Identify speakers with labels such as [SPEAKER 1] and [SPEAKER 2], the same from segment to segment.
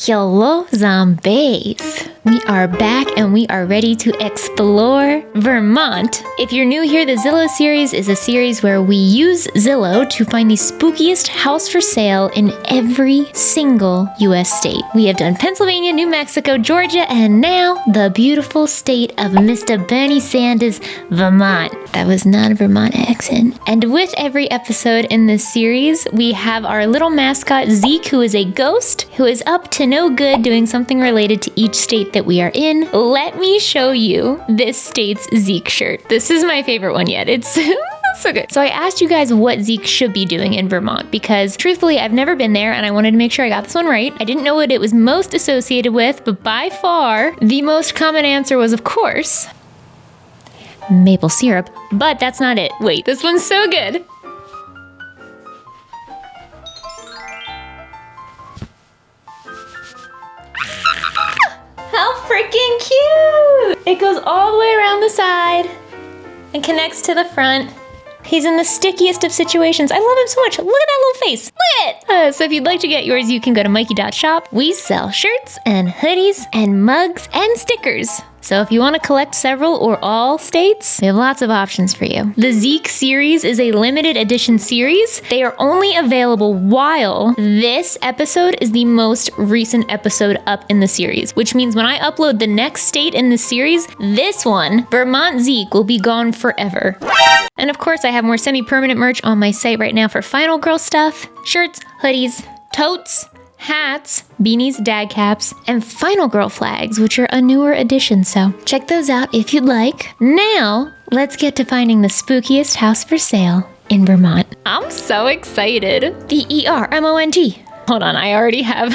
[SPEAKER 1] Hello, zombies. We are back and we are ready to explore Vermont. If you're new here, the Zillow series is a series where we use Zillow to find the spookiest house for sale in every single U.S. state. We have done Pennsylvania, New Mexico, Georgia, and now the beautiful state of Mr. Bernie Sanders, Vermont. That was not a Vermont accent. And with every episode in this series, we have our little mascot, Zeke, who is a ghost, who is up to no good doing something related to each state that we are in. Let me show you this state's Zeke shirt. This is my favorite one yet. It's so good. So I asked you guys what Zeke should be doing in Vermont because truthfully, I've never been there and I wanted to make sure I got this one right. I didn't know what it was most associated with, but by far, the most common answer was, of course, maple syrup. But that's not it. Wait, this one's so good. How freaking cute! It goes all the way around the side and connects to the front. He's in the stickiest of situations. I love him so much. Look at that little face. Look at it! So if you'd like to get yours, you can go to Mikey.shop. We sell shirts and hoodies and mugs and stickers. So if you want to collect several or all states, we have lots of options for you. The Zeke series is a limited edition series. They are only available while this episode is the most recent episode up in the series, which means when I upload the next state in the series, this one, Vermont Zeke, will be gone forever. And of course, I have more semi-permanent merch on my site right now for Final Girl stuff, shirts, hoodies, totes, hats, beanies, dad caps, and Final Girl flags, which are a newer addition, so check those out if you'd like. Now, let's get to finding the spookiest house for sale in Vermont. I'm so excited. Vermont. Hold on, I already have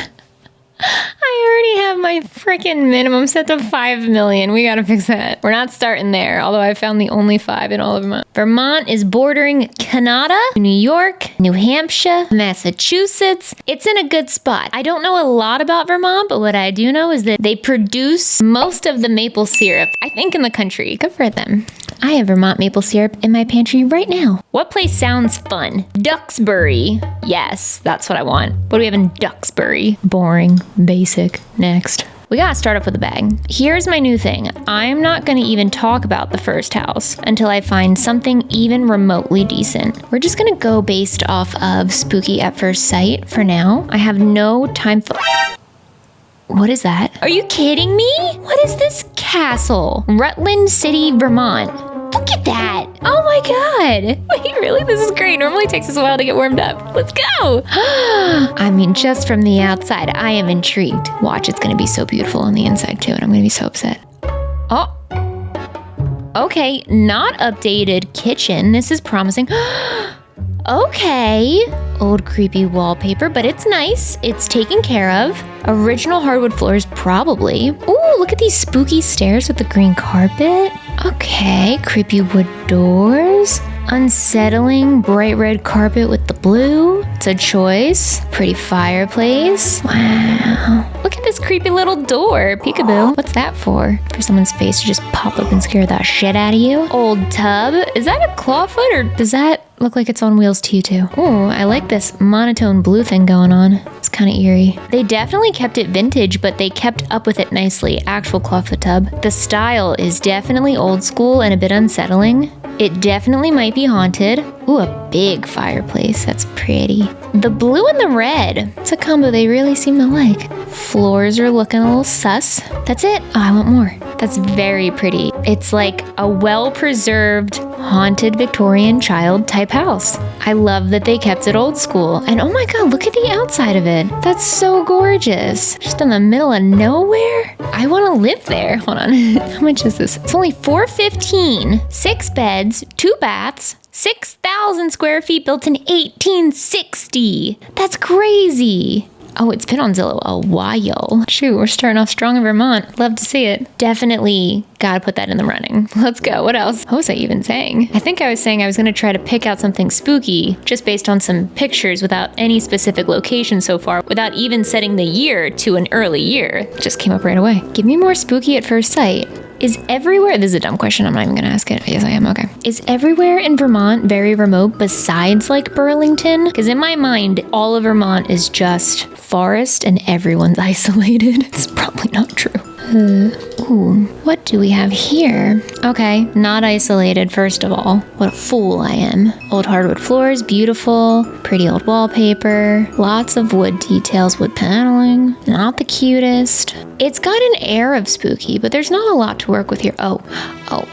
[SPEAKER 1] my freaking minimum set to 5 million. We gotta fix that. We're not starting there, although I found the only 5 in all of Vermont. Vermont is bordering Canada, New York, New Hampshire, Massachusetts. It's in a good spot. I don't know a lot about Vermont, but what I do know is that they produce most of the maple syrup, I think, in the country. Good for them. I have Vermont maple syrup in my pantry right now. What place sounds fun? Duxbury. Yes, that's what I want. What do we have in Duxbury? Boring. Basic. Next. We gotta start off with a bag. Here's my new thing. I'm not gonna even talk about the first house until I find something even remotely decent. We're just gonna go based off of spooky at first sight for now. I have no time for... What is that? Are you kidding me? What is this castle? Rutland City, Vermont. Look at that. Oh my God. Wait, really? This is great. Normally it takes us a while to get warmed up. Let's go. I mean, just from the outside, I am intrigued. Watch, it's going to be so beautiful on the inside too, and I'm going to be so upset. Oh. Okay, not updated kitchen. This is promising. Okay. Old creepy wallpaper, but it's nice. It's taken care of. Original hardwood floors, probably. Ooh, look at these spooky stairs with the green carpet. Okay, creepy wood doors. Unsettling bright red carpet with the blue. It's a choice. Pretty fireplace. Wow. Look at this creepy little door. Peekaboo. What's that for? For someone's face to just pop up and scare the shit out of you. Old tub. Is that a clawfoot or does that look like it's on wheels to you too? Ooh, I like this monotone blue thing going on. It's kind of eerie. They definitely kept it vintage, but they kept up with it nicely. Actual clawfoot tub. The style is definitely old school and a bit unsettling. It definitely might be haunted. Ooh, a big fireplace. That's pretty. The blue and the red. It's a combo they really seem to like. Floors are looking a little sus. That's it. Oh, I want more. That's very pretty. It's like a well-preserved, haunted Victorian child type house. I love that they kept it old school. And oh my God, look at the outside of it. That's so gorgeous. Just in the middle of nowhere. I want to live there. Hold on. How much is this? It's only $415. 6 beds, 2 baths, 6,000 square feet, built in 1860. That's crazy. Oh, it's been on Zillow a while. Shoot, we're starting off strong in Vermont. Love to see it. Definitely gotta put that in the running. Let's go. What else? What was I even saying? I think I was saying I was gonna try to pick out something spooky just based on some pictures without any specific location so far, without even setting the year to an early year. It just came up right away. Give me more spooky at first sight. Is everywhere, this is a dumb question, I'm not even gonna ask it. Yes, I am, okay. Is everywhere in Vermont very remote besides like Burlington? Because in my mind, all of Vermont is just forest and everyone's isolated. It's probably not true. Ooh, what do we have here? Okay, not isolated, first of all. What a fool I am. Old hardwood floors, beautiful. Pretty old wallpaper. Lots of wood details, wood paneling. Not the cutest. It's got an air of spooky, but there's not a lot to work with here. Oh,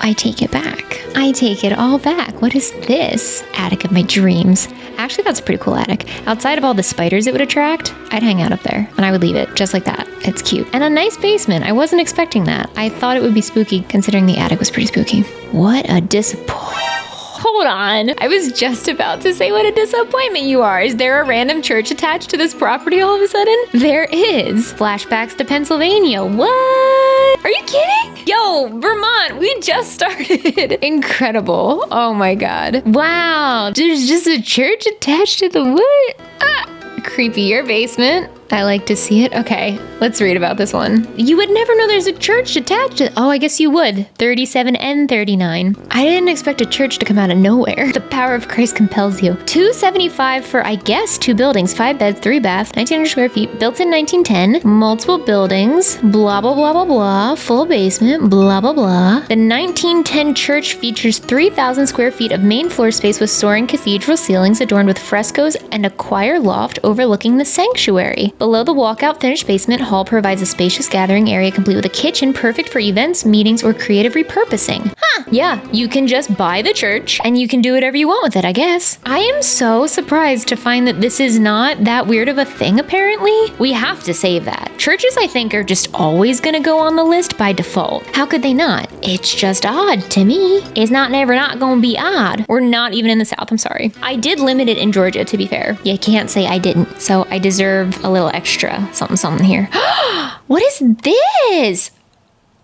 [SPEAKER 1] I take it back. I take it all back. What is this? Attic of my dreams. Actually, that's a pretty cool attic. Outside of all the spiders it would attract, I'd hang out up there and I would leave it just like that. It's cute. And a nice basement. I wasn't expecting that. I thought it would be spooky considering the attic was pretty spooky. What a disappointment. Hold on. I was just about to say what a disappointment you are. Is there a random church attached to this property all of a sudden? There is. Flashbacks to Pennsylvania. What? Are you kidding? Yo, Vermont, we just started. Incredible. Oh my God. Wow. There's just a church attached to the what? Creepy. Your basement. I like to see it. Okay, let's read about this one. You would never know there's a church attached to... Oh, I guess you would. 37 and 39. I didn't expect a church to come out of nowhere. The power of Christ compels you. $275 for, I guess, 2 buildings, 5 beds, 3 baths, 1,900 square feet, built in 1910, multiple buildings, blah, blah, blah, blah, blah, full basement, blah, blah, blah. The 1910 church features 3,000 square feet of main floor space with soaring cathedral ceilings adorned with frescoes and a choir loft overlooking the sanctuary. Below the walkout finished basement, hall provides a spacious gathering area complete with a kitchen perfect for events, meetings, or creative repurposing. Huh, yeah, you can just buy the church and you can do whatever you want with it, I guess. I am so surprised to find that this is not that weird of a thing, apparently. We have to save that. Churches, I think, are just always gonna go on the list by default. How could they not? It's just odd to me. It's never not gonna be odd. We're not even in the South, I'm sorry. I did limit it in Georgia, to be fair. You can't say I didn't, so I deserve a little extra something here. What is this?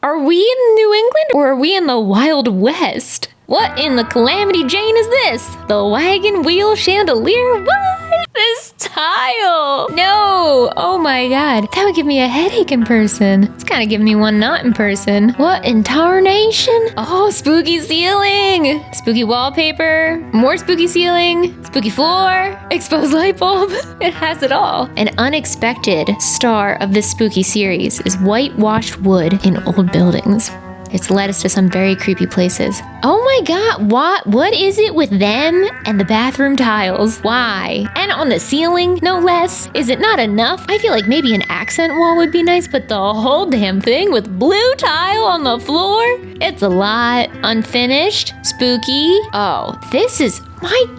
[SPEAKER 1] Are we in New England or are we in the Wild West? What in the Calamity Jane is this? The wagon wheel chandelier? What? This tile? No. Oh my God. That would give me a headache in person. It's kind of giving me one not in person. What in tarnation? Oh, spooky ceiling. Spooky wallpaper. More spooky ceiling. Spooky floor. Exposed light bulb. It has it all. An unexpected star of this spooky series is whitewashed wood in old buildings. It's led us to some very creepy places. Oh my God, what is it with them and the bathroom tiles? Why? And on the ceiling, no less. Is it not enough? I feel like maybe an accent wall would be nice, but the whole damn thing with blue tile on the floor? It's a lot. Unfinished, spooky. Oh, this is my...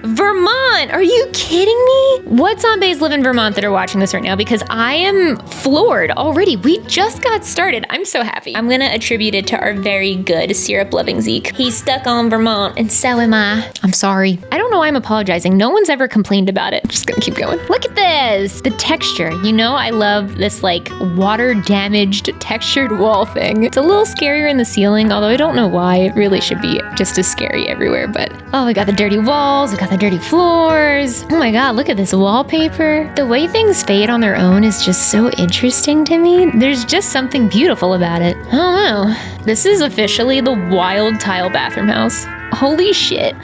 [SPEAKER 1] Vermont, are you kidding me? What zombies live in Vermont that are watching this right now? Because I am floored already. We just got started. I'm so happy. I'm gonna attribute it to our very good syrup-loving Zeke. He's stuck on Vermont, and so am I. I'm sorry. I don't know why I'm apologizing. No one's ever complained about it. Just gonna keep going. Look at this. The texture. You know I love this like water-damaged textured wall thing. It's a little scarier in the ceiling, although I don't know why. It really should be just as scary everywhere, but oh, we got the dirty walls. We got the dirty floors. Oh my God, look at this wallpaper. The way things fade on their own is just so interesting to me. There's just something beautiful about it. I don't know. This is officially the wild tile bathroom house. Holy shit.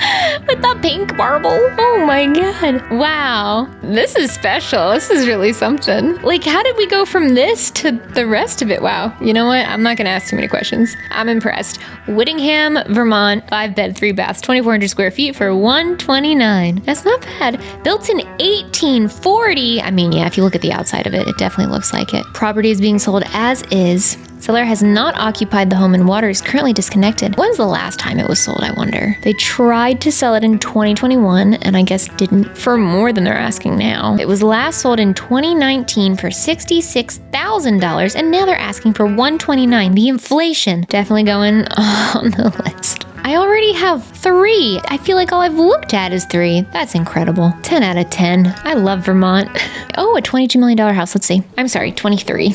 [SPEAKER 1] With the pink marble. Oh my God. Wow. This is special. This is really something. Like, how did we go from this to the rest of it? Wow. You know what? I'm not going to ask too many questions. I'm impressed. Whittingham, Vermont, 5 bed, 3 baths, 2,400 square feet for $129. That's not bad. Built in 1840. I mean, yeah, if you look at the outside of it, it definitely looks like it. Property is being sold as is. Seller has not occupied the home and water is currently disconnected. When's the last time it was sold, I wonder? They tried to sell it in 2021 and I guess didn't for more than they're asking now. It was last sold in 2019 for $66,000 and now they're asking for $129. The inflation definitely going on the list. I already have 3. I feel like all I've looked at is 3. That's incredible. 10 out of 10. I love Vermont. Oh, a $22 million house. Let's see. I'm sorry, 23.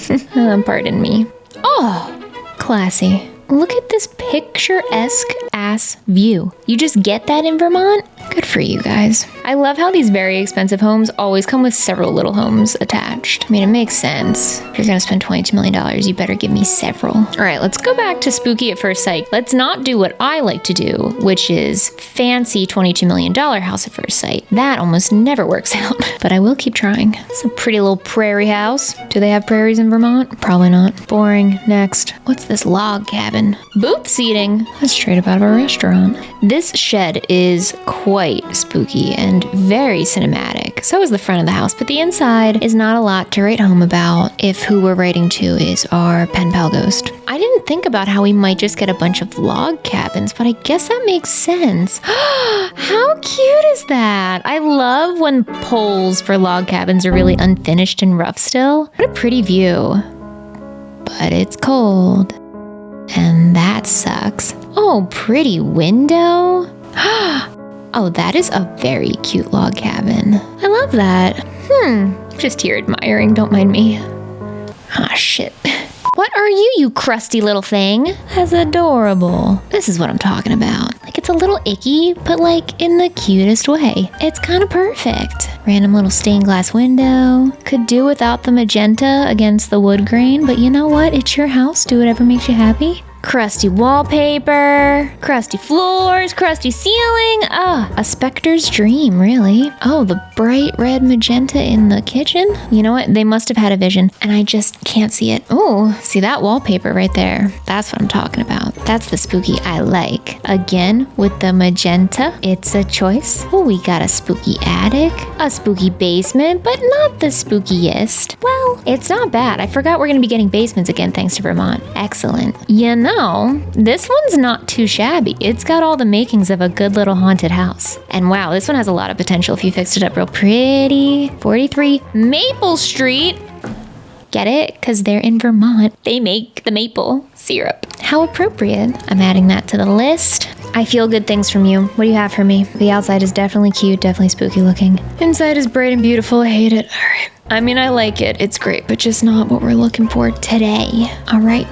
[SPEAKER 1] Pardon me. Oh, classy. Look at this picturesque ass view. You just get that in Vermont? Good for you guys. I love how these very expensive homes always come with several little homes attached. I mean, it makes sense. If you're gonna spend $22 million, you better give me several. All right, let's go back to spooky at first sight. Let's not do what I like to do, which is fancy $22 million house at first sight. That almost never works out, but I will keep trying. It's a pretty little prairie house. Do they have prairies in Vermont? Probably not. Boring. Next. What's this log cabin? Booth seating. That's straight up out of a restaurant. This shed is quite spooky and very cinematic. So is the front of the house, but the inside is not a lot to write home about if who we're writing to is our pen pal ghost. I didn't think about how we might just get a bunch of log cabins, but I guess that makes sense. How cute is that? I love when poles for log cabins are really unfinished and rough still. What a pretty view. But it's cold. And that sucks. Oh, pretty window. Oh, that is a very cute log cabin. I love that. Just here admiring, don't mind me. Ah, shit. What are you, you crusty little thing? That's adorable. This is what I'm talking about. Like, it's a little icky, but like in the cutest way. It's kind of perfect. Random little stained glass window. Could do without the magenta against the wood grain, but you know what? It's your house. Do whatever makes you happy. Crusty wallpaper, crusty floors, crusty ceiling. A specter's dream, really. Oh, the bright red magenta in the kitchen. You know what? They must have had a vision, and I just can't see it. Oh, see that wallpaper right there? That's what I'm talking about. That's the spooky I like. Again, with the magenta, it's a choice. Oh, we got a spooky attic, a spooky basement, but not the spookiest. Well, it's not bad. I forgot we're gonna be getting basements again thanks to Vermont. Excellent. You know, this one's not too shabby. It's got all the makings of a good little haunted house. And wow, this one has a lot of potential if you fixed it up real pretty. 43 Maple Street. Get it? Because they're in Vermont. They make the maple syrup. How appropriate. I'm adding that to the list. I feel good things from you. What do you have for me? The outside is definitely cute, definitely spooky looking. Inside is bright and beautiful. I hate it. All right. I mean, I like it. It's great, but just not what we're looking for today. All right.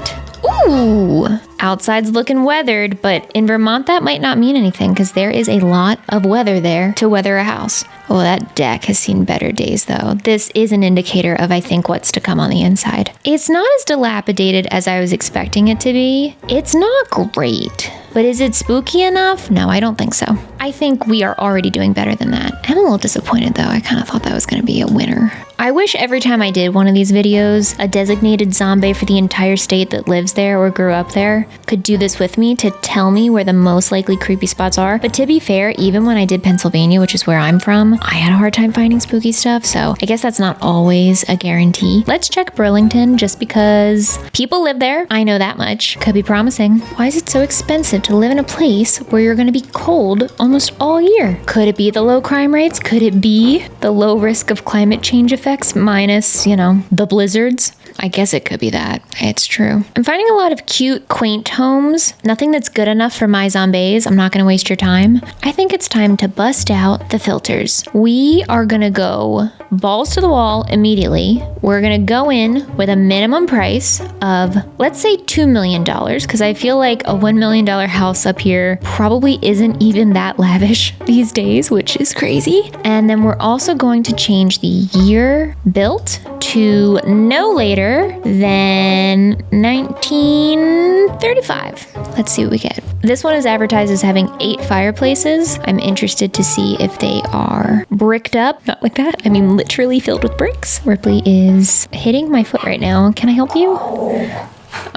[SPEAKER 1] Ooh, outside's looking weathered, but in Vermont that might not mean anything because there is a lot of weather there to weather a house. Oh, that deck has seen better days though. This is an indicator of, I think, what's to come on the inside. It's not as dilapidated as I was expecting it to be. It's not great, but is it spooky enough? No, I don't think so. I think we are already doing better than that. I'm a little disappointed though. I kind of thought that was going to be a winner. I wish every time I did one of these videos, a designated zombie for the entire state that lives there or grew up there could do this with me to tell me where the most likely creepy spots are. But to be fair, even when I did Pennsylvania, which is where I'm from, I had a hard time finding spooky stuff, so I guess that's not always a guarantee. Let's check Burlington just because people live there. I know that much. Could be promising. Why is it so expensive to live in a place where you're going to be cold almost all year? Could it be the low crime rates? Could it be the low risk of climate change effects minus, you know, the blizzards? I guess it could be that. It's true. I'm finding a lot of cute, quaint homes. Nothing that's good enough for my zombies. I'm not going to waste your time. I think it's time to bust out the filters. We are going to go balls to the wall immediately. We're going to go in with a minimum price of, let's say, $2 million, because I feel like a $1 million house up here probably isn't even that lavish these days, which is crazy. And then we're also going to change the year built to no later than 1935. Let's see what we get. This one is advertised as having 8 fireplaces. I'm interested to see if they are bricked up. Not like that. I mean, literally filled with bricks. Ripley is hitting my foot right now. Can I help you?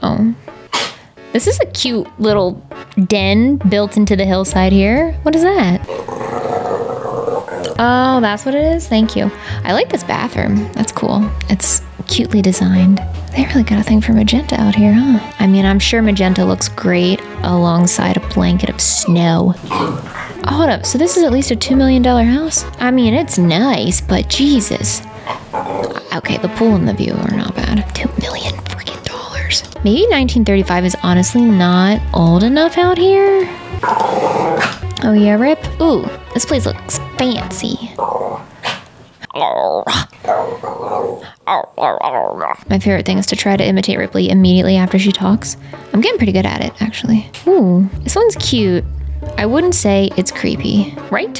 [SPEAKER 1] Oh. This is a cute little den built into the hillside here. What is that? Oh, that's what it is? Thank you. I like this bathroom. That's cool. It's cutely designed. They really got a thing for magenta out here, huh? I mean, I'm sure magenta looks great alongside a blanket of snow. Oh, hold up. So this is at least a $2 million house? I mean, it's nice, but Jesus. Okay, the pool and the view are not bad. $2 million freaking dollars. Maybe 1935 is honestly not old enough out here. Oh yeah, Rip? Ooh, this place looks fancy. My favorite thing is to try to imitate Ripley immediately after she talks. I'm getting pretty good at it, actually. Ooh, this one's cute. I wouldn't say it's creepy, right?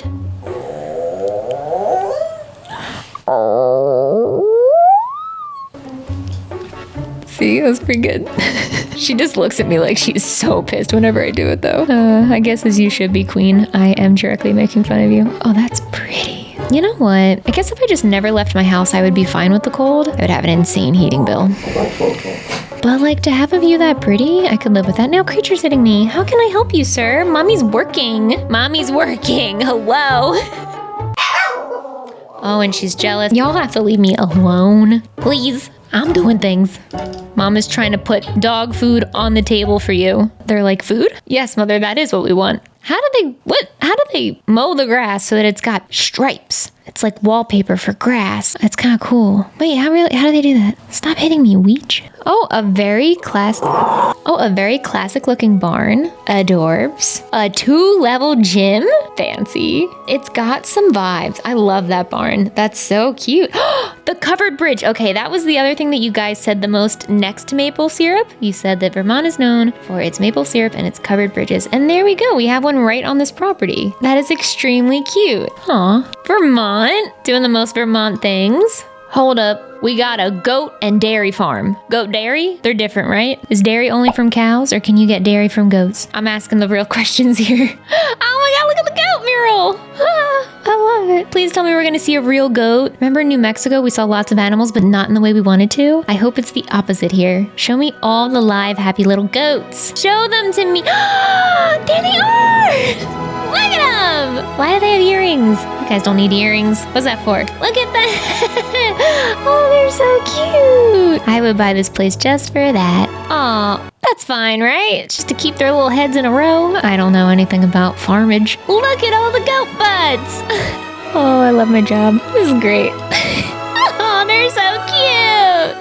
[SPEAKER 1] See, that was pretty good. She just looks at me like she's so pissed whenever I do it, though. I guess as you should be, Queen. I am directly making fun of you. Oh, that's pretty. You know what? I guess if I just never left my house, I would be fine with the cold. I would have an insane heating bill. But like, to have a view that pretty, I could live with that. Now, creature's hitting me. How can I help you, sir? Mommy's working. Mommy's working. Hello? Oh, and she's jealous. Y'all have to leave me alone. Please. I'm doing things. Mom is trying to put dog food on the table for you. They're like, food? Yes, mother, that is what we want. How do they mow the grass so that it's got stripes? It's like wallpaper for grass. That's kind of cool. Wait, how do they do that? Stop hitting me, weech. Oh, a very classic looking barn. Adorbs. A 2-level gym. Fancy. It's got some vibes. I love that barn. That's so cute. The covered bridge. Okay, that was the other thing that you guys said the most next to maple syrup. You said that Vermont is known for its maple syrup and its covered bridges. And there we go. We have one right on this property. That is extremely cute. Aw, Vermont. Doing the most Vermont things. Hold up. We got a goat and dairy farm. Goat dairy? They're different, right? Is dairy only from cows or can you get dairy from goats? I'm asking the real questions here. Oh my god, look at the goat mural. I love it. Please tell me we're gonna see a real goat. Remember in New Mexico, we saw lots of animals, but not in the way we wanted to? I hope it's the opposite here. Show me all the live, happy little goats. Show them to me. There they are. Look at them. Why do they have earrings? You guys don't need earrings. What's that for? Look at that. Oh, they're so cute. I would buy this place just for that. Aw, that's fine, right? Just to keep their little heads in a row. I don't know anything about farmage. Look at all the goat butts. Oh, I love my job. This is great. Oh, they're so cute.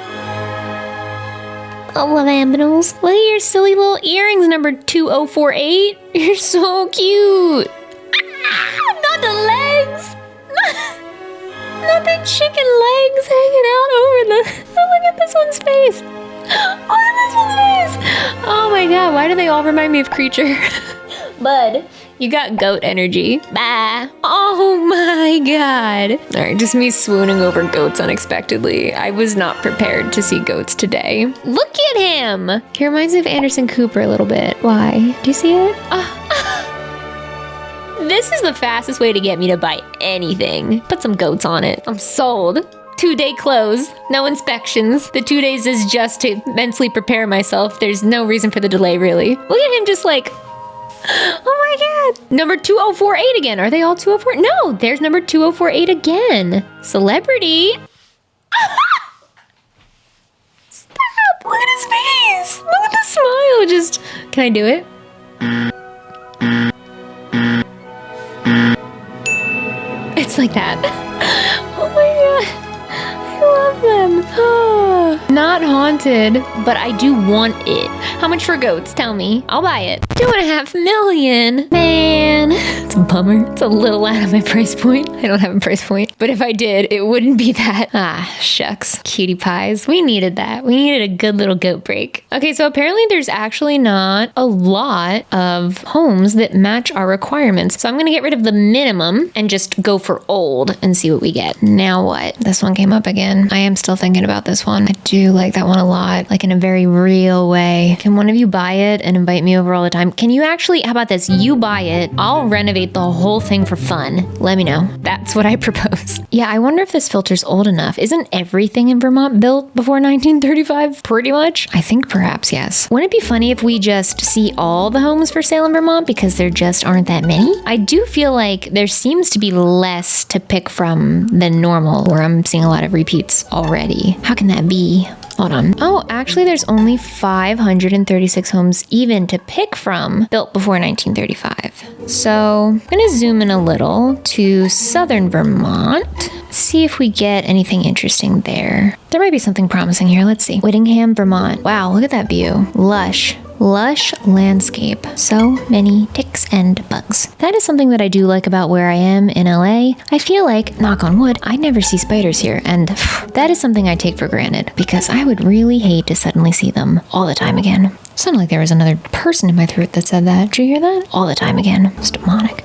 [SPEAKER 1] I love animals. Look at your silly little earrings, number 2048. You're so cute. Not the legs. Not the chicken legs hanging out over the... Oh, look at this one's face. Oh, look at this one's face. Oh my god, why do they all remind me of Creature? Bud, you got goat energy. Bye. Oh my god. All right, just me swooning over goats unexpectedly. I was not prepared to see goats today. Look at him. He reminds me of Anderson Cooper a little bit. Why? Do you see it? This is the fastest way to get me to buy anything. Put some goats on it. I'm sold. 2-day close. No inspections. The 2 days is just to mentally prepare myself. There's no reason for the delay, really. Look at him just like... Oh my god. Number 2048 again. Are they all 204? No, there's number 2048 again. Celebrity. Stop. Look at his face. Look at the smile. Just... Can I do it? It's like that. Oh my god. I love them. Oh. Not haunted, but I do want it. How much for goats? Tell me. I'll buy it. 2.5 million. Man. It's a bummer. It's a little out of my price point. I don't have a price point. But if I did, it wouldn't be that. Ah, shucks. Cutie pies. We needed that. We needed a good little goat break. Okay, so apparently there's actually not a lot of homes that match our requirements. So I'm going to get rid of the minimum and just go for old and see what we get. Now what? This one came up again. I am still thinking about this one. I do like that one a lot, like in a very real way. Can one of you buy it and invite me over all the time? Can you actually, how about this? You buy it, I'll renovate the whole thing for fun. Let me know. That's what I propose. Yeah, I wonder if this filter's old enough. Isn't everything in Vermont built before 1935? Pretty much? I think perhaps yes. Wouldn't it be funny if we just see all the homes for sale in Vermont because there just aren't that many? I do feel like there seems to be less to pick from than normal, where I'm seeing a lot of repeats already. How can that be? Hold on. Oh, actually there's only 536 homes even to pick from built before 1935. So I'm gonna zoom in a little to southern Vermont, see if we get anything interesting there. There might be something promising here. Let's see. Whittingham, Vermont. Wow, look at that view. Lush. Lush landscape. So many ticks and bugs. That is something that I do like about where I am in LA. I feel like, knock on wood, I never see spiders here, and that is something I take for granted because I would really hate to suddenly see them all the time again. Sounded like there was another person in my throat that said that. Did you hear that? All the time again. It's demonic.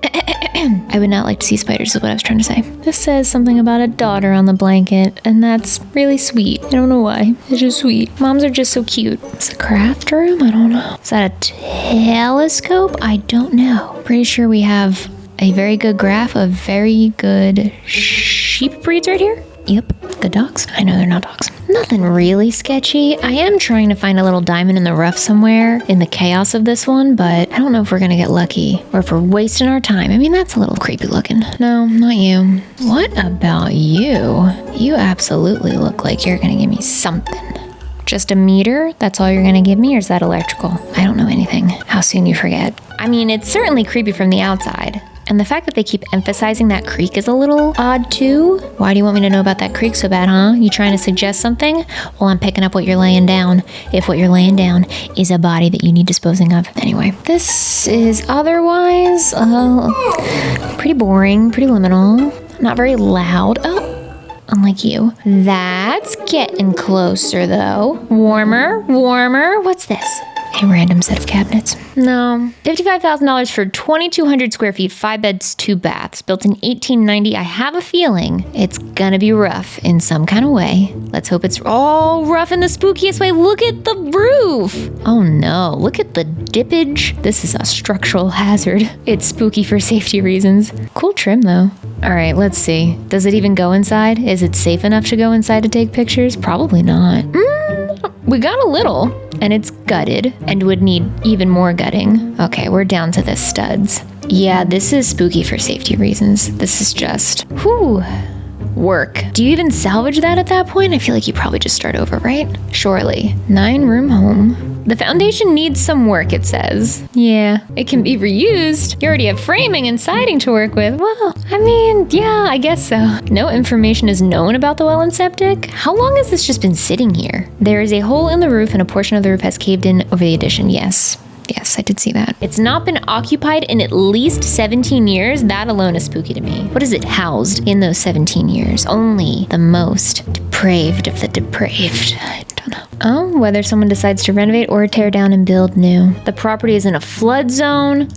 [SPEAKER 1] I would not like to see spiders is what I was trying to say. This says something about a daughter on the blanket, and that's really sweet. I don't know why. It's just sweet. Moms are just so cute. It's a craft room? I don't know. Is that a telescope? I don't know. Pretty sure we have a very good graph of very good sheep breeds right here. Yep, good dogs. I know they're not dogs. Nothing really sketchy. I am trying to find a little diamond in the rough somewhere in the chaos of this one, but I don't know if we're gonna get lucky or if we're wasting our time. I mean, that's a little creepy looking. No, not you. What about you? You absolutely look like you're gonna give me something. Just a meter? That's all you're gonna give me, or is that electrical? I don't know anything. How soon you forget. I mean, it's certainly creepy from the outside. And the fact that they keep emphasizing that creak is a little odd too. Why do you want me to know about that creak so bad, huh? You trying to suggest something? Well, I'm picking up what you're laying down. If what you're laying down is a body that you need disposing of. Anyway, this is otherwise pretty boring, pretty liminal, not very loud. Oh, unlike you. That's getting closer though. Warmer, warmer. What's this? A random set of cabinets. No. $55,000 for 2,200 square feet, 5 beds, 2 baths. Built in 1890. I have a feeling it's gonna be rough in some kind of way. Let's hope it's all rough in the spookiest way. Look at the roof. Oh no, look at the dippage. This is a structural hazard. It's spooky for safety reasons. Cool trim though. All right, let's see. Does it even go inside? Is it safe enough to go inside to take pictures? Probably not. We got a little, and it's gutted and would need even more gutting. Okay, we're down to the studs. Yeah, this is spooky for safety reasons. This is just, work. Do you even salvage that at that point? I feel like you probably just start over, right? Surely. 9-room home. The foundation needs some work, it says. Yeah, it can be reused. You already have framing and siding to work with. Well, I mean, yeah, I guess so. No information is known about the well and septic. How long has this just been sitting here? There is a hole in the roof and a portion of the roof has caved in over the addition. Yes, I did see that. It's not been occupied in at least 17 years. That alone is spooky to me. What is it housed in those 17 years? Only the most depraved of the depraved. I don't know. Oh, whether someone decides to renovate or tear down and build new. The property is in a flood zone.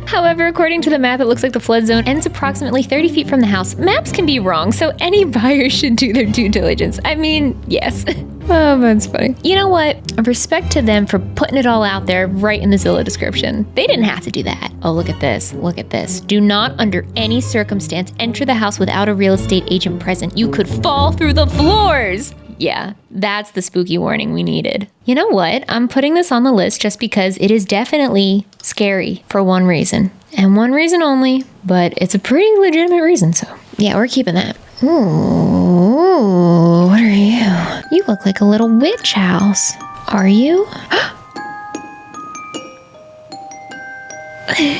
[SPEAKER 1] However, according to the map, it looks like the flood zone ends approximately 30 feet from the house. Maps can be wrong, so any buyer should do their due diligence. I mean, yes. Oh, that's funny. You know what? Respect to them for putting it all out there right in the Zillow description. They didn't have to do that. Oh, look at this. Look at this. Do not, under any circumstance, enter the house without a real estate agent present. You could fall through the floors. Yeah, that's the spooky warning we needed. You know what? I'm putting this on the list just because it is definitely scary for one reason. And one reason only, but it's a pretty legitimate reason, so yeah, we're keeping that. Ooh, what are you? You look like a little witch house. Are you?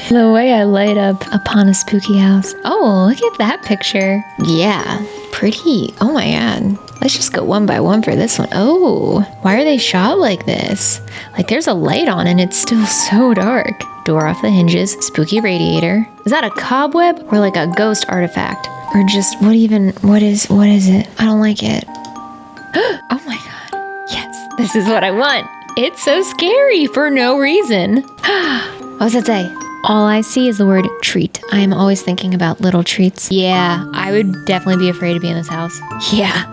[SPEAKER 1] The way I light up upon a spooky house. Oh, look at that picture. Yeah, pretty. Oh my god. Let's just go one by one for this one. Oh, why are they shot like this? Like there's a light on and it's still so dark. Door off the hinges, spooky radiator. Is that a cobweb or like a ghost artifact? Or just, what is it? I don't like it. Oh my god. Yes, this is what I want. It's so scary for no reason. What does it say? All I see is the word treat. I am always thinking about little treats. Yeah, I would definitely be afraid to be in this house. Yeah.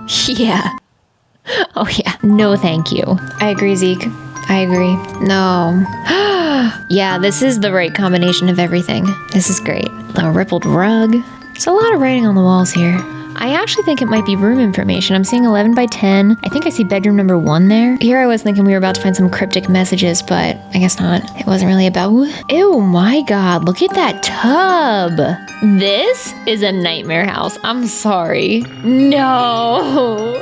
[SPEAKER 1] Oh yeah, no thank you. I agree, Zeke. I agree. No. Yeah, this is the right combination of everything. This is great. The rippled rug. There's a lot of writing on the walls here. I actually think it might be room information. I'm seeing 11 by 10. I think I see bedroom number 1 there. Here I was thinking we were about to find some cryptic messages, but I guess not. It wasn't really about... Ew, my god, look at that tub. This is a nightmare house. I'm sorry. No.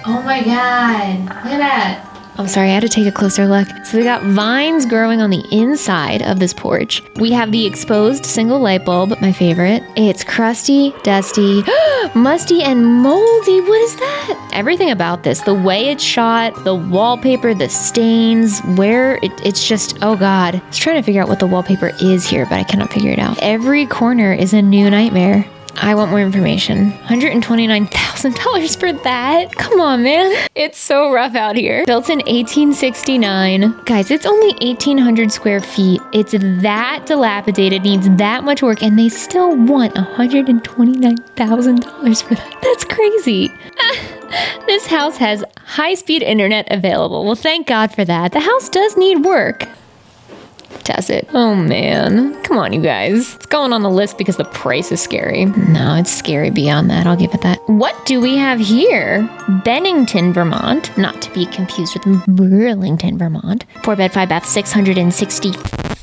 [SPEAKER 1] Oh my god. Look at that. I'm sorry, I had to take a closer look. So we got vines growing on the inside of this porch. We have the exposed single light bulb, my favorite. It's crusty, dusty, musty, and moldy. What is that? Everything about this, the way it's shot, the wallpaper, the stains, it's just, oh God. I was trying to figure out what the wallpaper is here, but I cannot figure it out. Every corner is a new nightmare. I want more information. $129,000 for that? Come on, man. It's so rough out here. Built in 1869. Guys, it's only 1,800 square feet. It's that dilapidated, needs that much work, and they still want $129,000 for that. That's crazy. This house has high-speed internet available. Well, thank God for that. The house does need work. Does it? Oh man. Come on, you guys. It's going on the list because the price is scary. No, it's scary beyond that. I'll give it that. What do we have here? Bennington, Vermont. Not to be confused with Burlington, Vermont. 4-bed, 5-bath,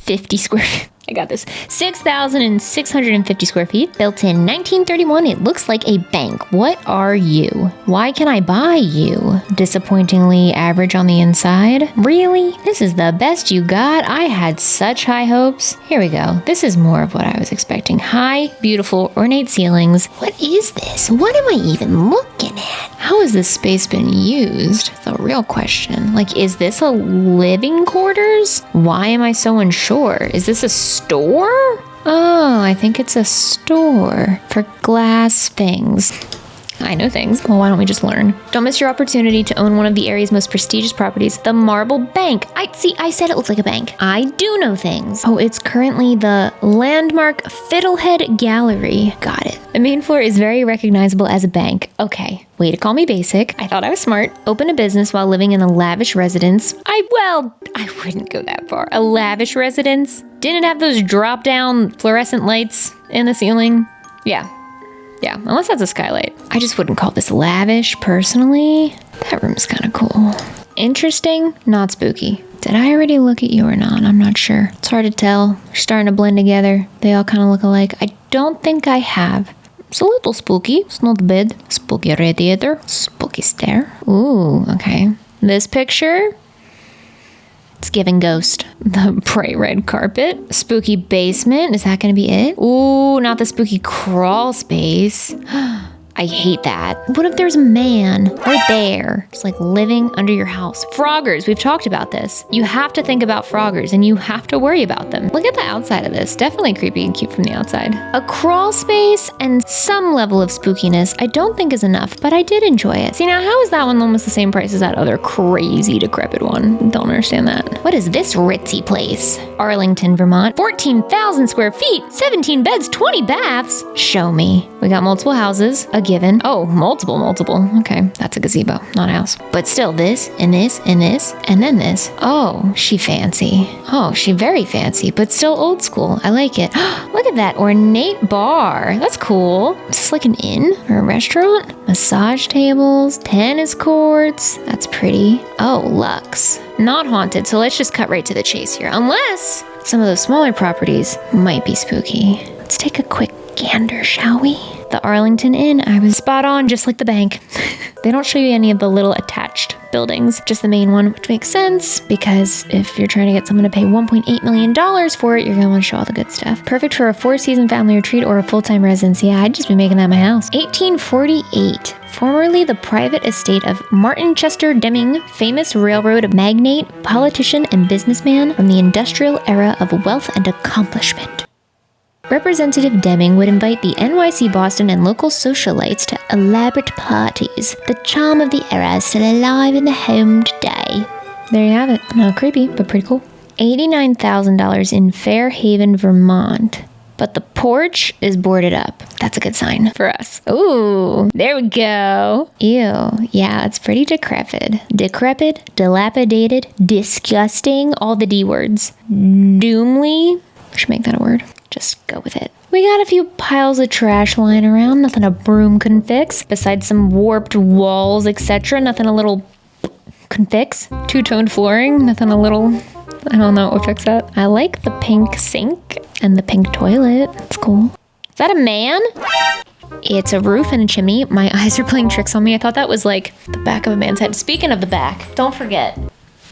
[SPEAKER 1] 50 square feet. I got this. 6,650 square feet. Built in 1931. It looks like a bank. What are you? Why can I buy you? Disappointingly average on the inside. Really? This is the best you got? I had such high hopes. Here we go. This is more of what I was expecting. High, beautiful, ornate ceilings. What is this? What am I even looking at? How has this space been used? The real question. Like, is this a living quarters? Why am I so unsure? Is this a store? Oh, I think it's a store for glass things. I know things. Well, why don't we just learn? Don't miss your opportunity to own one of the area's most prestigious properties, the Marble Bank. I said it looked like a bank. I do know things. Oh, it's currently the landmark Fiddlehead Gallery. Got it. The main floor is very recognizable as a bank. Okay. Way to call me basic. I thought I was smart. Open a business while living in a lavish residence. I wouldn't go that far. A lavish residence? Didn't it have those drop-down fluorescent lights in the ceiling? Yeah, unless that's a skylight. I just wouldn't call this lavish, personally. That room's kind of cool. Interesting, not spooky. Did I already look at you or not? I'm not sure. It's hard to tell. They're starting to blend together. They all kind of look alike. I don't think I have. It's a little spooky. It's not bad. Spooky radiator. Spooky stair. Ooh, okay. This picture... it's giving ghost. The bright red carpet. Spooky basement. Is that going to be it? Ooh, not the spooky crawl space. I hate that. What if there's a man right there, just like living under your house? Froggers, we've talked about this. You have to think about froggers and you have to worry about them. Look at the outside of this. Definitely creepy and cute from the outside. A crawl space and some level of spookiness I don't think is enough, but I did enjoy it. See, now how is that one almost the same price as that other crazy decrepit one? Don't understand that. What is this ritzy place? Arlington, Vermont. 14,000 square feet, 17 beds, 20 baths. Show me. We got multiple houses. A given. Oh, multiple. Okay, that's a gazebo, not a house. But still, this, and this, and this, and then this. Oh, she fancy. Oh, she very fancy, but still old school. I like it. Look at that ornate bar. That's cool. Is this like an inn or a restaurant? Massage tables, tennis courts. That's pretty. Oh, luxe. Not haunted, so let's just cut right to the chase here. Unless some of those smaller properties might be spooky. Let's take a quick gander, shall we? The Arlington Inn, I was spot on, just like the bank. They don't show you any of the little attached buildings, just the main one, which makes sense because if you're trying to get someone to pay $1.8 million for it, you're going to want to show all the good stuff. Perfect for a 4-season family retreat or a full-time residence. Yeah, I'd just be making that my house. 1848. Formerly the private estate of Martin Chester Deming, famous railroad magnate, politician, and businessman from the industrial era of wealth and accomplishment. Representative Deming would invite the NYC, Boston, and local socialites to elaborate parties. The charm of the era is still alive in the home today. There you have it. Not creepy, but pretty cool. $89,000 in Fairhaven, Vermont. But the porch is boarded up. That's a good sign for us. Ooh, there we go. Ew, yeah, it's pretty decrepit. Decrepit, dilapidated, disgusting, all the D words. Doomly, should make that a word. Just go with it. We got a few piles of trash lying around, nothing a broom couldn't fix, besides some warped walls, etc. Nothing a little couldn't fix. Two-toned flooring, nothing a little, I don't know what would fix that. I like the pink sink and the pink toilet. It's cool. Is that a man? It's a roof and a chimney. My eyes are playing tricks on me. I thought that was like the back of a man's head. Speaking of the back, don't forget,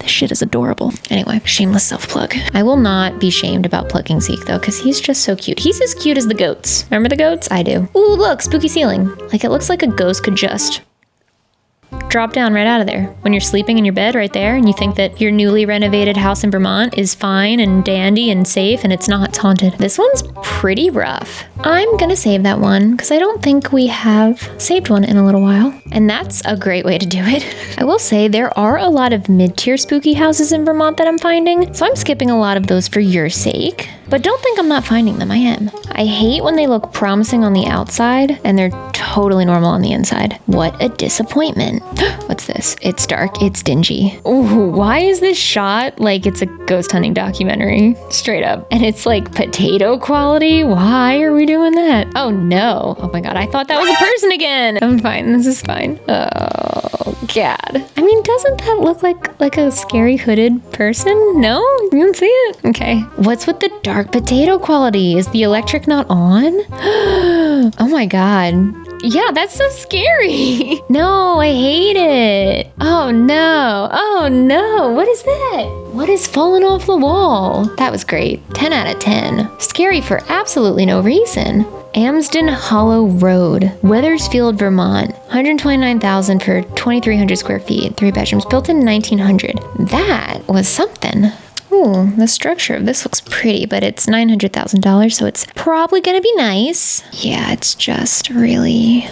[SPEAKER 1] This shit is adorable. Anyway, shameless self-plug. I will not be shamed about plugging Zeke though, because he's just so cute. He's as cute as the goats. Remember the goats? I do. Ooh, look, spooky ceiling. Like, it looks like a ghost could just drop down right out of there when you're sleeping in your bed right there and you think that your newly renovated house in Vermont is fine and dandy and safe, and it's not. It's haunted. This one's pretty rough. I'm gonna save that one because I don't think we have saved one in a little while, and that's a great way to do it. I will say there are a lot of mid-tier spooky houses in Vermont that I'm finding, so I'm skipping a lot of those for your sake. But don't think I'm not finding them, I am. I hate when they look promising on the outside and they're totally normal on the inside. What a disappointment. What's this? It's dark, it's dingy. Ooh, why is this shot like it's a ghost hunting documentary? Straight up. And it's like potato quality? Why are we doing that? Oh no. Oh my god, I thought that was a person again. I'm fine, this is fine. Oh god. I mean, doesn't that look like a scary hooded person? No? You don't see it? Okay. What's with the dark potato quality? Is the electric not on? Oh my god. Yeah, that's so scary. No, I hate it. Oh no. Oh no. What is that? What is falling off the wall? That was great. 10 out of 10. Scary for absolutely no reason. Amsden Hollow Road, Wethersfield, Vermont. 129,000 for 2,300 square feet, 3 bedrooms, built in 1900. That was something. Ooh, the structure of this looks pretty, but it's $900,000, so it's probably gonna be nice. Yeah, it's just really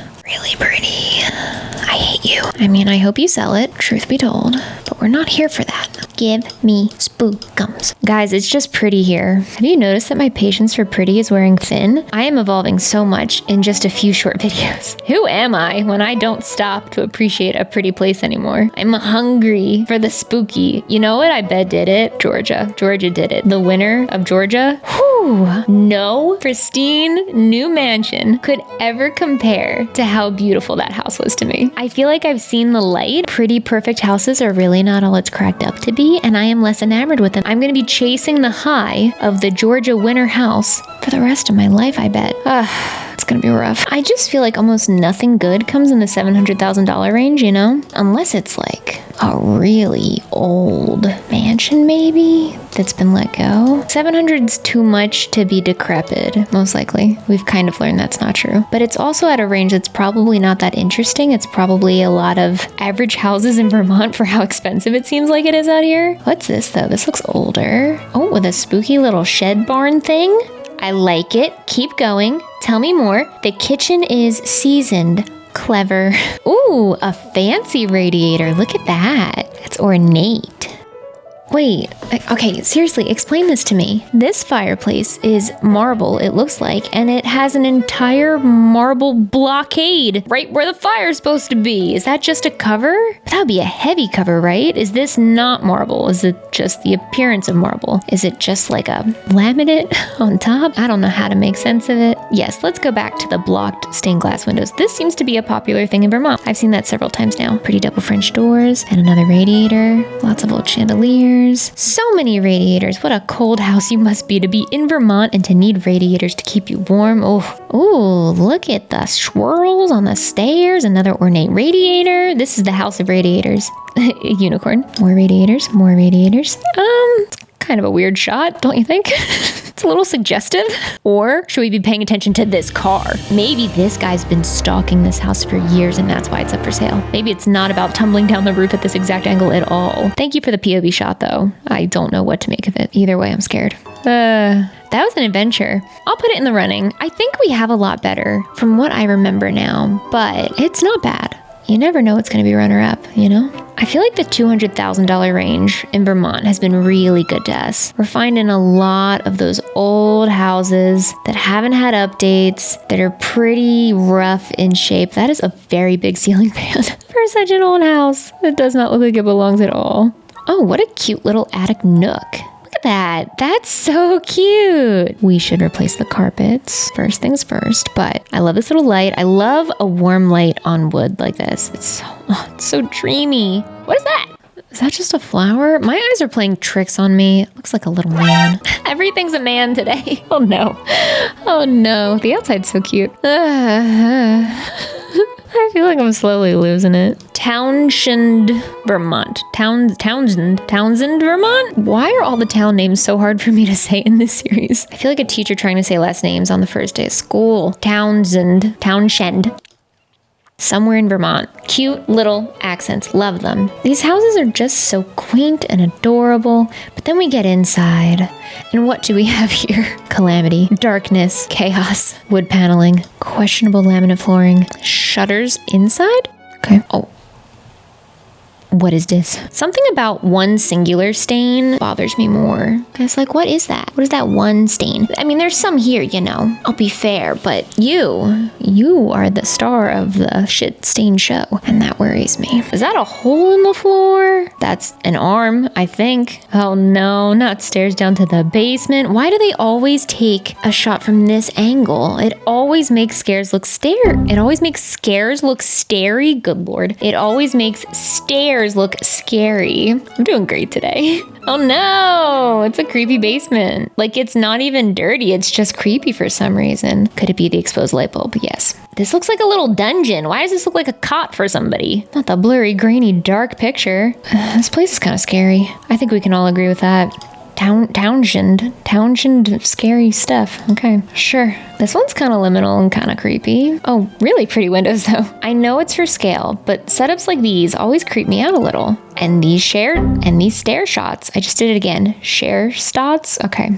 [SPEAKER 1] pretty. I hate you. I mean, I hope you sell it, truth be told, but we're not here for that. Give me spookums. Guys, it's just pretty here. Have you noticed that my patience for pretty is wearing thin? I am evolving so much in just a few short videos. Who am I when I don't stop to appreciate a pretty place anymore? I'm hungry for the spooky. You know what? I bet did it? Georgia. Georgia did it. The winner of Georgia? Whew. No pristine new mansion could ever compare to how beautiful that house was to me. I feel like I've seen the light. Pretty perfect houses are really not all it's cracked up to be, and I am less enamored with them. I'm going to be chasing the high of the Georgia winter house for the rest of my life, I bet. It's going to be rough. I just feel like almost nothing good comes in the $700,000 range, you know? Unless it's like a really old mansion, maybe, that's been let go. 700's too much to be decrepit, most likely. We've kind of learned that's not true. But it's also at a range that's probably not that interesting. It's probably a lot of average houses in Vermont for how expensive it seems like it is out here. What's this though? This looks older. Oh, with a spooky little shed barn thing. I like it. Keep going. Tell me more. The kitchen is seasoned. Clever. Ooh, a fancy radiator. Look at that. It's ornate. Wait, okay, seriously, explain this to me. This fireplace is marble, it looks like, and it has an entire marble blockade right where the fire's supposed to be. Is that just a cover? That would be a heavy cover, right? Is this not marble? Is it just the appearance of marble? Is it just like a laminate on top? I don't know how to make sense of it. Yes, let's go back to the blocked stained glass windows. This seems to be a popular thing in Vermont. I've seen that several times now. Pretty double French doors and another radiator. Lots of old chandeliers. So many radiators. What a cold house you must be to be in Vermont and to need radiators to keep you warm. Oh, look at the swirls on the stairs. Another ornate radiator. This is the house of radiators. Unicorn. More radiators. More radiators. It's kind of a weird shot, don't you think? It's a little suggestive. Or should we be paying attention to this car? Maybe this guy's been stalking this house for years and that's why it's up for sale. Maybe it's not about tumbling down the roof at this exact angle at all. Thank you for the POV shot though. I don't know what to make of it. Either way, I'm scared. That was an adventure. I'll put it in the running. I think we have a lot better from what I remember now, but it's not bad. You never know what's going to be runner-up, you know? I feel like the $200,000 range in Vermont has been really good to us. We're finding a lot of those old houses that haven't had updates, that are pretty rough in shape. That is a very big ceiling fan for such an old house. It does not look like it belongs at all. Oh, what a cute little attic nook. Look at that. That's so cute. We should replace the carpets. First things first, but I love this little light. I love a warm light on wood like this. It's so dreamy. What is that? Is that just a flower? My eyes are playing tricks on me. It looks like a little man. Everything's a man today. Oh no. Oh no. The outside's so cute. I feel like I'm slowly losing it. Townshend, Vermont. Townsend, Vermont? Why are all the town names so hard for me to say in this series? I feel like a teacher trying to say last names on the first day of school. Townshend. Somewhere in Vermont. Cute little accents. Love them. These houses are just so quaint and adorable. But then we get inside. And what do we have here? Calamity. Darkness. Chaos. Wood paneling. Questionable laminate flooring. Shutters inside? Okay. Oh. What is this? Something about one singular stain bothers me more. It's like, what is that? What is that one stain? I mean, there's some here, you know. I'll be fair, but you are the star of the shit stain show, and that worries me. Is that a hole in the floor? That's an arm, I think. Oh no, not stairs down to the basement. Why do they always take a shot from this angle? It always makes scares look It always makes scares look starey. Good lord. It always makes stairs look scary. I'm doing great today. Oh no, it's a creepy basement. Like, it's not even dirty, it's just creepy for some reason. Could it be the exposed light bulb? Yes. This looks like a little dungeon. Why does this look like a cot for somebody? Not the blurry, grainy, dark picture. This place is kind of scary. I think we can all agree with that. Townshend, scary stuff. Okay, sure. This one's kind of liminal and kind of creepy. Oh, really pretty windows though. I know it's for scale, but setups like these always creep me out a little. And these stair shots. I just did it again. Share shots. Okay.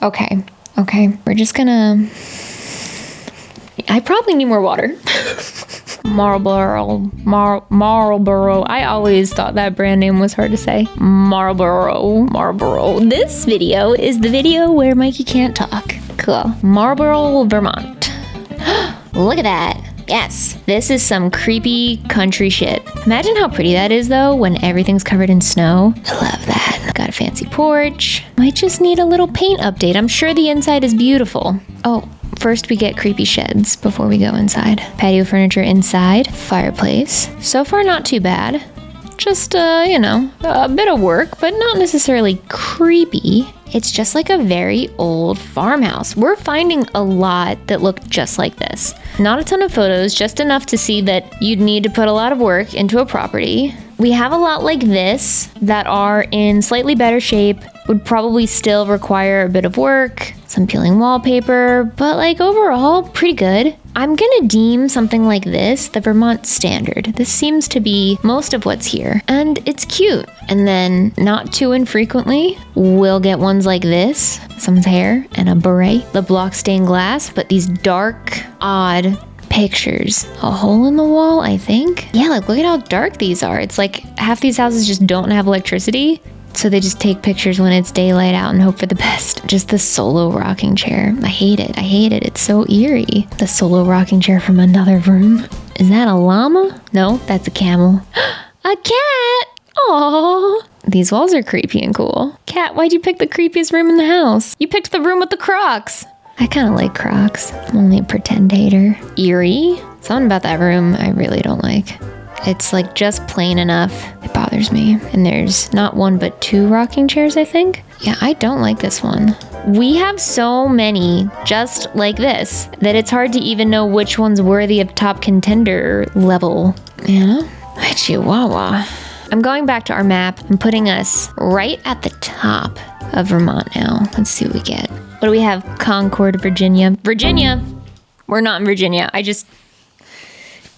[SPEAKER 1] We're just gonna. I probably need more water. Marlboro. I always thought that brand name was hard to say. Marlboro. This video is the video where Mikey can't talk. Cool. Marlboro, Vermont. Look at that. Yes, this is some creepy country shit. Imagine how pretty that is though when everything's covered in snow. I love that. Got a fancy porch. Might just need a little paint update. I'm sure the inside is beautiful. Oh. First, we get creepy sheds before we go inside. Patio furniture inside. Fireplace. So far, not too bad. Just, a bit of work, but not necessarily creepy. It's just like a very old farmhouse. We're finding a lot that look just like this. Not a ton of photos, just enough to see that you'd need to put a lot of work into a property. We have a lot like this that are in slightly better shape, would probably still require a bit of work, some peeling wallpaper, but like overall, pretty good. I'm gonna deem something like this the Vermont standard. This seems to be most of what's here, and it's cute. And then, not too infrequently, we'll get ones like this, someone's hair and a beret, the block stained glass, but these dark, odd pictures. A hole in the wall, I think? Yeah, like look at how dark these are. It's like half these houses just don't have electricity. So they just take pictures when it's daylight out and hope for the best. Just the solo rocking chair. I hate it. It's so eerie. The solo rocking chair from another room. Is that a llama? No, that's a camel. A cat! Aww. These walls are creepy and cool. Cat, why'd you pick the creepiest room in the house? You picked the room with the Crocs. I kind of like Crocs. I'm only a pretend hater. Eerie? Something about that room I really don't like. It's like just plain enough. It bothers me. And there's not one but two rocking chairs, I think. Yeah, I don't like this one. We have so many just like this that it's hard to even know which one's worthy of top contender level. You know? Hi, Chihuahua. I'm going back to our map and putting us right at the top of Vermont now. Let's see what we get. What do we have? Concord, Virginia. Virginia! We're not in Virginia.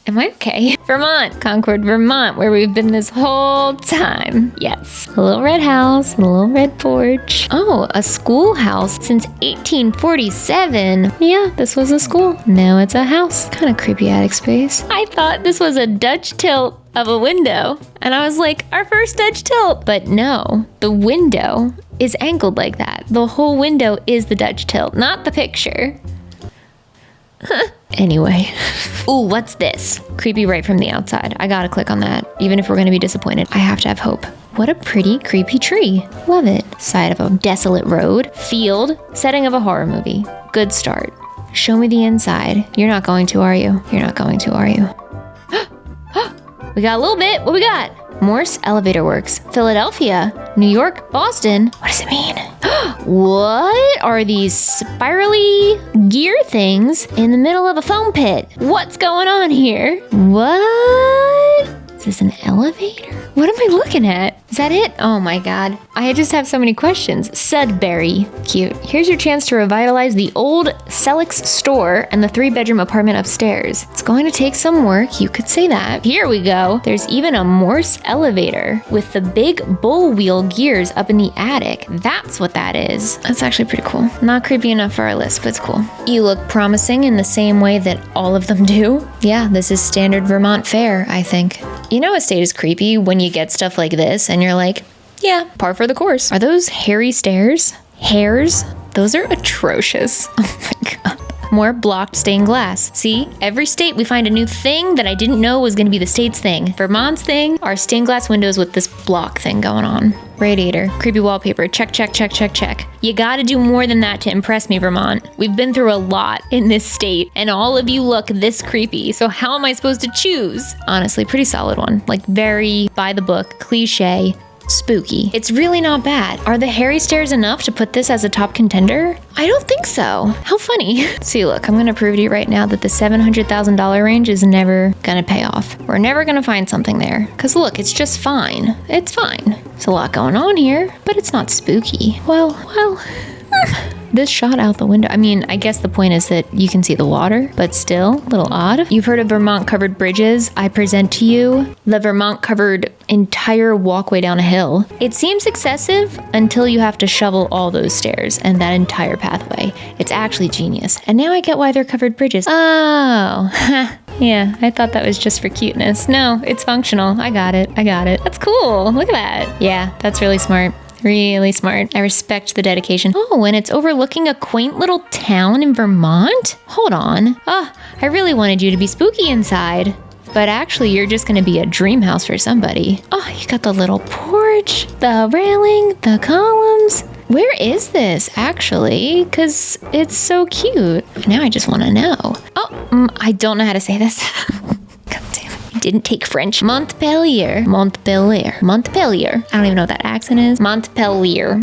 [SPEAKER 1] Am I okay? Vermont, Concord, Vermont, where we've been this whole time. Yes. A little red house, a little red porch. Oh, a schoolhouse since 1847. Yeah, this was a school. Now it's a house. Kind of creepy attic space. I thought this was a Dutch tilt of a window. And I was like, our first Dutch tilt. But no, the window is angled like that. The whole window is the Dutch tilt, not the picture. Anyway. Ooh, what's this? Creepy right from the outside. I gotta click on that. Even if we're gonna be disappointed, I have to have hope. What a pretty, creepy tree. Love it. Side of a desolate road. Field. Setting of a horror movie. Good start. Show me the inside. You're not going to, are you? You're not going to, are you? We got a little bit. What we got? Morse Elevator Works. Philadelphia. New York. Boston. What does it mean? What are these spirally gear things in the middle of a foam pit? What's going on here? What? Is this an elevator? What am I looking at? Is that it? Oh my god. I just have so many questions. Sudbury. Cute. Here's your chance to revitalize the old Selleck's store and the 3-bedroom apartment upstairs. It's going to take some work, you could say that. Here we go. There's even a Morse elevator with the big bull wheel gears up in the attic. That's what that is. That's actually pretty cool. Not creepy enough for our list, but it's cool. You look promising in the same way that all of them do. Yeah, this is standard Vermont fare, I think. You know a state is creepy when you get stuff like this and you're like, yeah, par for the course. Are those hairy stairs? Hairs? Those are atrocious. Oh my god. More blocked stained glass. See, every state we find a new thing that I didn't know was going to be the state's thing. Vermont's thing are stained glass windows with this block thing going on. Radiator, creepy wallpaper, check, check, check, check, check. You gotta do more than that to impress me, Vermont. We've been through a lot in this state, and all of you look this creepy, so how am I supposed to choose? Honestly, pretty solid one. Like, very by the book, cliche, spooky. It's really not bad. Are the hairy stairs enough to put this as a top contender? I don't think so. How funny. See, look, I'm gonna prove to you right now that the $700,000 range is never gonna pay off. We're never gonna find something there. Cause look, it's just fine. It's fine. There's a lot going on here, but it's not spooky. Well. This shot out the window. I mean, I guess the point is that you can see the water, but still a little odd. You've heard of Vermont covered bridges. I present to you the Vermont covered entire walkway down a hill. It seems excessive until you have to shovel all those stairs and that entire pathway. It's actually genius. And now I get why they're covered bridges. Oh, yeah, I thought that was just for cuteness. No, it's functional. I got it. That's cool. Look at that. Yeah, that's really smart. Really smart. I respect the dedication. Oh, and it's overlooking a quaint little town in Vermont? Hold on. Oh, I really wanted you to be spooky inside. But actually, you're just gonna be a dream house for somebody. Oh, you got the little porch, the railing, the columns. Where is this, actually? Because it's so cute. Now I just want to know. Oh, I don't know how to say this. God damn it. Didn't take French. Montpellier. I don't even know what that accent is. Montpellier.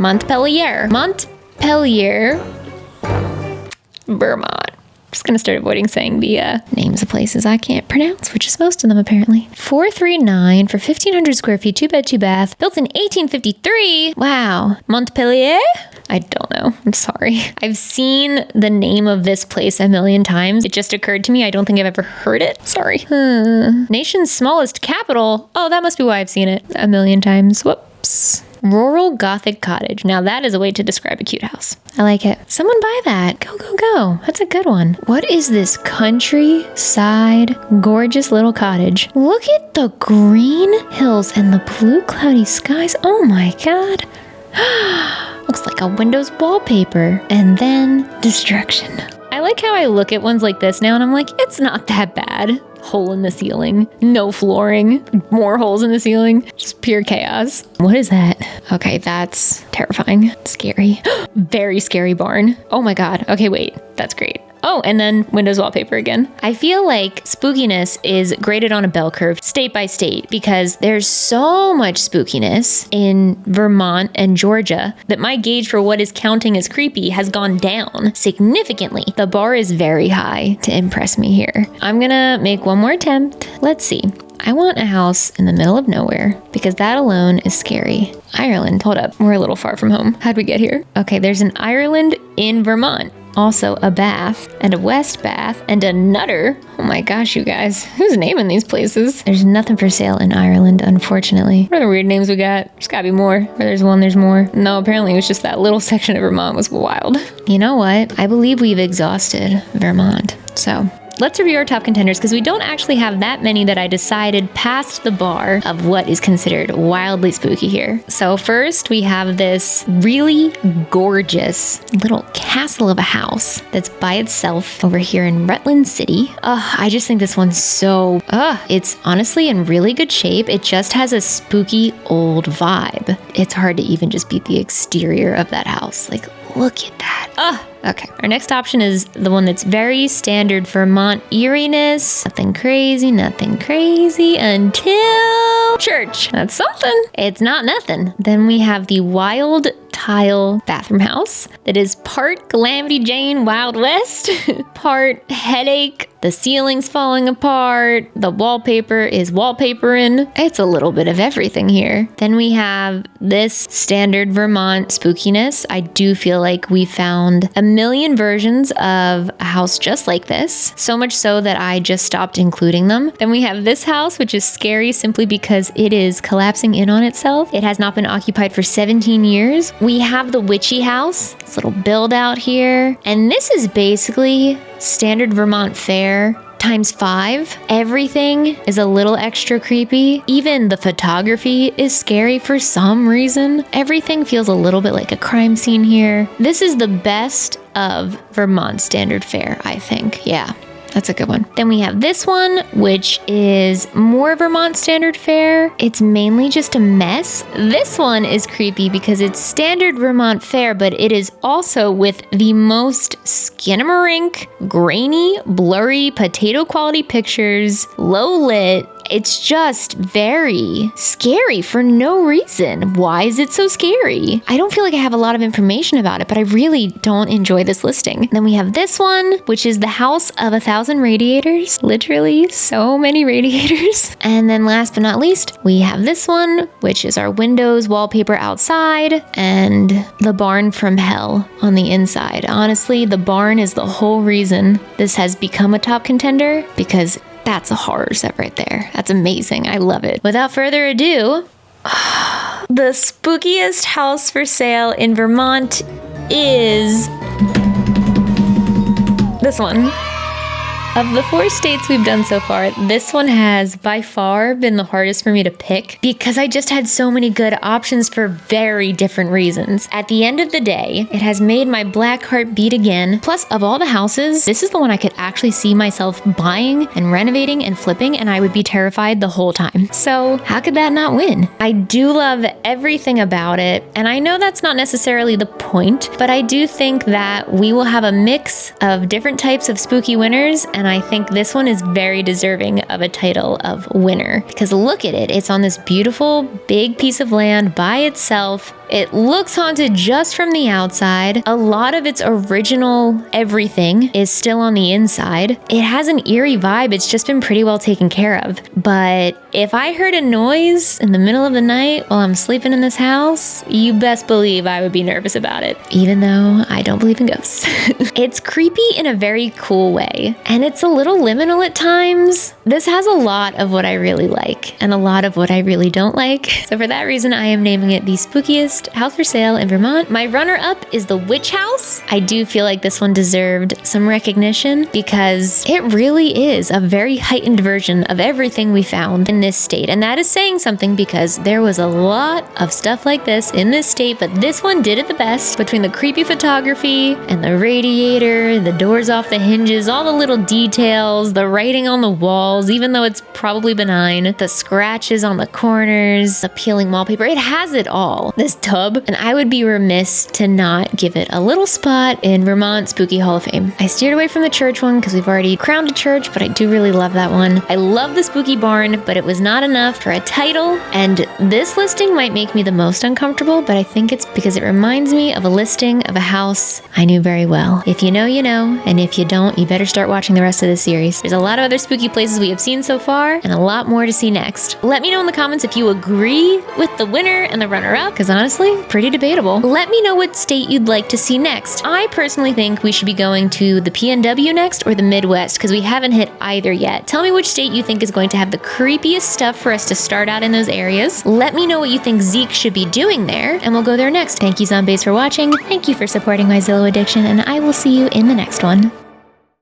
[SPEAKER 1] Vermont. Just gonna start avoiding saying the names of places I can't pronounce, which is most of them apparently. 439 for 1,500 square feet, 2-bed, 2-bath, built in 1853. Wow. Montpellier? I don't know. I'm sorry. I've seen the name of this place a million times. It just occurred to me. I don't think I've ever heard it. Sorry. Nation's smallest capital. Oh, that must be why I've seen it a million times. Whoops. Rural Gothic cottage. Now that is a way to describe a cute house. I like it. Someone buy that. Go, go, go. That's a good one. What is this countryside gorgeous little cottage? Look at the green hills and the blue cloudy skies. Oh my god. Looks like a Windows wallpaper. And then destruction. I like how I look at ones like this now and I'm like, it's not that bad. Hole in the ceiling, no flooring, more holes in the ceiling, just pure chaos. What is that? Okay, that's terrifying. Scary. Very scary barn. Oh my god. Okay, wait. That's great. Oh, and then Windows wallpaper again. I feel like spookiness is graded on a bell curve state by state because there's so much spookiness in Vermont and Georgia that my gauge for what is counting as creepy has gone down significantly. The bar is very high to impress me here. I'm gonna make one more attempt. Let's see. I want a house in the middle of nowhere because that alone is scary. Ireland. Hold up. We're a little far from home. How'd we get here? Okay, there's an Ireland in Vermont. Also a bath and a west bath and a nutter. Oh my gosh, you guys. Who's naming these places? There's nothing for sale in Ireland, unfortunately. What are the weird names we got? There's gotta be more. Where there's one, there's more. No, apparently it was just that little section of Vermont was wild. You know what? I believe we've exhausted Vermont. So let's review our top contenders because we don't actually have that many that I decided passed the bar of what is considered wildly spooky here. So first we have this really gorgeous little castle of a house that's by itself over here in Rutland City. I just think this one's so, it's honestly in really good shape. It just has a spooky old vibe. It's hard to even just beat the exterior of that house. Like, look at that. Okay, our next option is the one that's very standard Vermont eeriness. Nothing crazy until church. That's something. It's not nothing. Then we have the wild tile bathroom house that is part Calamity Jane Wild West, part headache. The ceiling's falling apart. The wallpaper is wallpapering. It's a little bit of everything here. Then we have this standard Vermont spookiness. I do feel like we found a million versions of a house just like this, so much so that I just stopped including them. Then we have this house, which is scary simply because it is collapsing in on itself. It has not been occupied for 17 years. We have the witchy house, this little build out here. And this is basically standard Vermont fare times 5. Everything is a little extra creepy. Even the photography is scary for some reason. Everything feels a little bit like a crime scene here. This is the best of Vermont standard fare, I think. Yeah. That's a good one. Then we have this one, which is more Vermont standard fare. It's mainly just a mess. This one is creepy because it's standard Vermont fare, but it is also with the most skinamarink, grainy, blurry, potato quality pictures, low lit. It's just very scary for no reason. Why is it so scary? I don't feel like I have a lot of information about it, but I really don't enjoy this listing. Then we have this one, which is the house of 1,000 radiators. Literally so many radiators. And then last but not least, we have this one, which is our windows, wallpaper outside, and the barn from hell on the inside. Honestly, the barn is the whole reason this has become a top contender, because that's a horror set right there. That's amazing. I love it. Without further ado, the spookiest house for sale in Vermont is this one. Of the 4 states we've done so far, this one has by far been the hardest for me to pick because I just had so many good options for very different reasons. At the end of the day, it has made my black heart beat again. Plus, of all the houses, this is the one I could actually see myself buying and renovating and flipping, and I would be terrified the whole time. So how could that not win? I do love everything about it, and I know that's not necessarily the point, but I do think that we will have a mix of different types of spooky winners, and I think this one is very deserving of a title of winner. Because look at it, it's on this beautiful big piece of land by itself. It looks haunted just from the outside. A lot of its original everything is still on the inside. It has an eerie vibe. It's just been pretty well taken care of. But if I heard a noise in the middle of the night while I'm sleeping in this house, you best believe I would be nervous about it, even though I don't believe in ghosts. It's creepy in a very cool way, and it's a little liminal at times. This has a lot of what I really like and a lot of what I really don't like. So for that reason, I am naming it the spookiest house for sale in Vermont. My runner-up is the witch house. I do feel like this one deserved some recognition because it really is a very heightened version of everything we found in this state. And that is saying something because there was a lot of stuff like this in this state, but this one did it the best between the creepy photography and the radiator, the doors off the hinges, all the little details, the writing on the walls, even though it's probably benign, the scratches on the corners, the peeling wallpaper. It has it all. This tub, and I would be remiss to not give it a little spot in Vermont Spooky Hall of Fame. I steered away from the church one because we've already crowned a church, but I do really love that one. I love the spooky barn, but it was not enough for a title, and this listing might make me the most uncomfortable, but I think it's because it reminds me of a listing of a house I knew very well. If you know, you know, and if you don't, you better start watching the rest of the series. There's a lot of other spooky places we have seen so far, and a lot more to see next. Let me know in the comments if you agree with the winner and the runner-up, because honestly, pretty debatable. Let me know what state you'd like to see next. I personally think we should be going to the PNW next or the Midwest because we haven't hit either yet. Tell me which state you think is going to have the creepiest stuff for us to start out in those areas. Let me know what you think Zeke should be doing there, and we'll go there next. Thank you, Zombies, for watching. Thank you for supporting my Zillow addiction, and I will see you in the next one.